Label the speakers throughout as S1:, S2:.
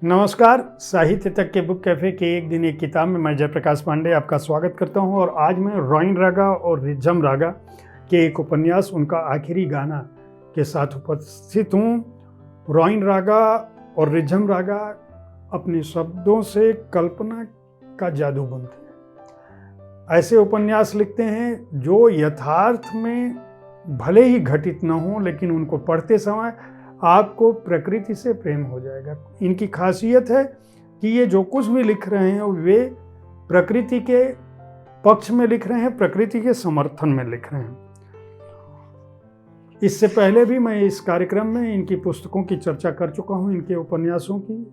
S1: नमस्कार। साहित्य तक के बुक कैफ़े के एक दिन एक किताब में मैं जयप्रकाश पांडे आपका स्वागत करता हूं और आज मैं रोइन रागा और रिज्झम रागा के एक उपन्यास उनका आखिरी गाना के साथ उपस्थित हूं। रोइन रागा और रिज्झम रागा अपने शब्दों से कल्पना का जादू बुनते हैं। ऐसे उपन्यास लिखते हैं जो यथार्थ में भले ही घटित न हो, लेकिन उनको पढ़ते समय आपको प्रकृति से प्रेम हो जाएगा। इनकी खासियत है कि ये जो कुछ भी लिख रहे हैं वे प्रकृति के पक्ष में लिख रहे हैं, प्रकृति के समर्थन में लिख रहे हैं। इससे पहले भी मैं इस कार्यक्रम में इनकी पुस्तकों की चर्चा कर चुका हूं, इनके उपन्यासों की।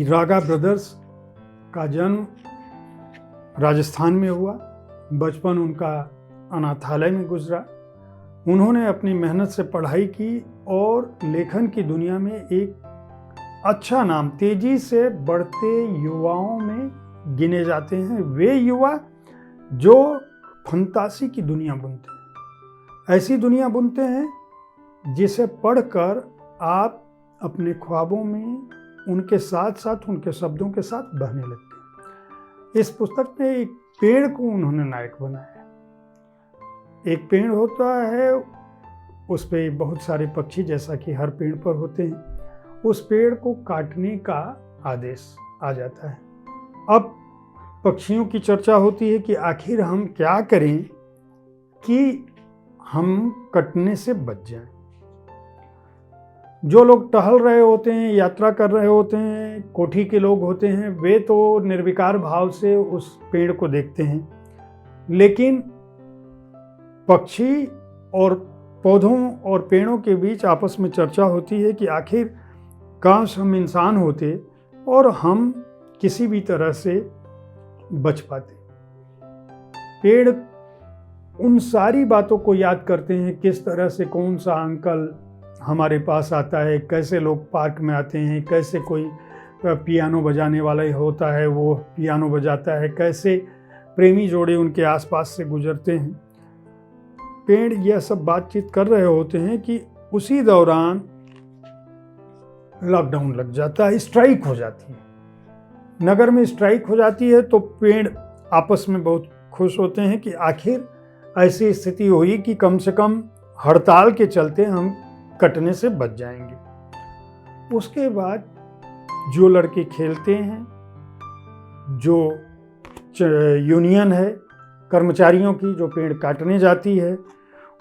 S1: रागा ब्रदर्स का जन्म राजस्थान में हुआ। बचपन उनका अनाथालय में गुजरा। उन्होंने अपनी मेहनत से पढ़ाई की और लेखन की दुनिया में एक अच्छा नाम तेजी से बढ़ते युवाओं में गिने जाते हैं। वे युवा जो फंतासी की दुनिया बुनते हैं, ऐसी दुनिया बुनते हैं जिसे पढ़कर आप अपने ख्वाबों में उनके साथ साथ उनके शब्दों के साथ बहने लगते हैं। इस पुस्तक में एक पेड़ को उन्होंने नायक बनाया। एक पेड़ होता है, उस पे बहुत सारे पक्षी जैसा कि हर पेड़ पर होते हैं। उस पेड़ को काटने का आदेश आ जाता है। अब पक्षियों की चर्चा होती है कि आखिर हम क्या करें कि हम कटने से बच जाएं। जो लोग टहल रहे होते हैं, यात्रा कर रहे होते हैं, कोठी के लोग होते हैं, वे तो निर्विकार भाव से उस पेड़ को देखते हैं, लेकिन पक्षी और पौधों और पेड़ों के बीच आपस में चर्चा होती है कि आखिर काश हम इंसान होते और हम किसी भी तरह से बच पाते। पेड़ उन सारी बातों को याद करते हैं, किस तरह से कौन सा अंकल हमारे पास आता है, कैसे लोग पार्क में आते हैं, कैसे कोई पियानो बजाने वाला होता है वो पियानो बजाता है, कैसे प्रेमी जोड़े उनके आसपास से गुजरते हैं। पेड़ यह सब बातचीत कर रहे होते हैं कि उसी दौरान लॉकडाउन लग जाता है, स्ट्राइक हो जाती है। नगर में स्ट्राइक हो जाती है तो पेड़ आपस में बहुत खुश होते हैं कि आखिर ऐसी स्थिति हुई कि कम से कम हड़ताल के चलते हम कटने से बच जाएंगे। उसके बाद जो लड़के खेलते हैं, जो यूनियन है कर्मचारियों की जो पेड़ काटने जाती है,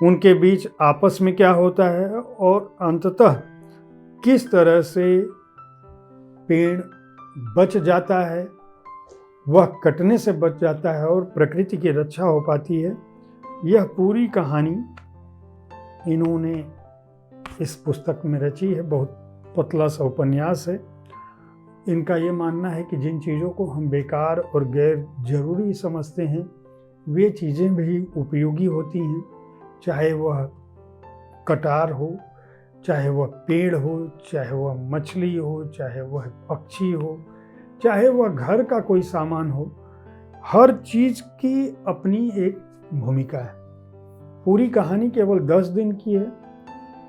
S1: उनके बीच आपस में क्या होता है और अंततः किस तरह से पेड़ बच जाता है, वह कटने से बच जाता है और प्रकृति की रक्षा हो पाती है। यह पूरी कहानी इन्होंने इस पुस्तक में रची है। बहुत पतला सा उपन्यास है। इनका ये मानना है कि जिन चीज़ों को हम बेकार और गैर जरूरी समझते हैं वे चीज़ें भी उपयोगी होती हैं, चाहे वह कटार हो, चाहे वह पेड़ हो, चाहे वह मछली हो, चाहे वह पक्षी हो, चाहे वह घर का कोई सामान हो। हर चीज़ की अपनी एक भूमिका है। पूरी कहानी केवल 10 दिन की है।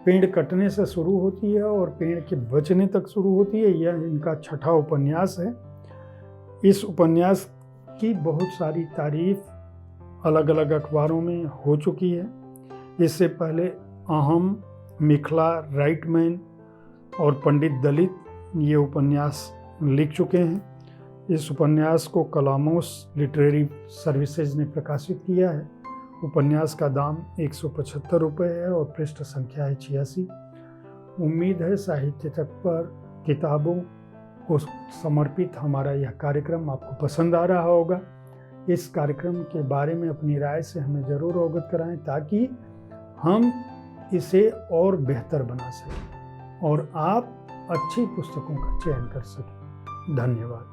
S1: पेड़ कटने से शुरू होती है और पेड़ के बचने तक शुरू होती है। यह इनका छठा उपन्यास है। इस उपन्यास की बहुत सारी तारीफ अलग अलग अखबारों में हो चुकी है। इससे पहले अहम, मिखला, राइटमैन और पंडित दलित ये उपन्यास लिख चुके हैं। इस उपन्यास को कलामोस लिटरेरी सर्विसेज ने प्रकाशित किया है। उपन्यास का दाम 175 रुपये है और पृष्ठ संख्या है 86। उम्मीद है साहित्य तक पर किताबों को समर्पित हमारा यह कार्यक्रम आपको पसंद आ रहा होगा। इस कार्यक्रम के बारे में अपनी राय से हमें ज़रूर अवगत कराएं ताकि हम इसे और बेहतर बना सकें और आप अच्छी पुस्तकों का चयन कर सकें। धन्यवाद।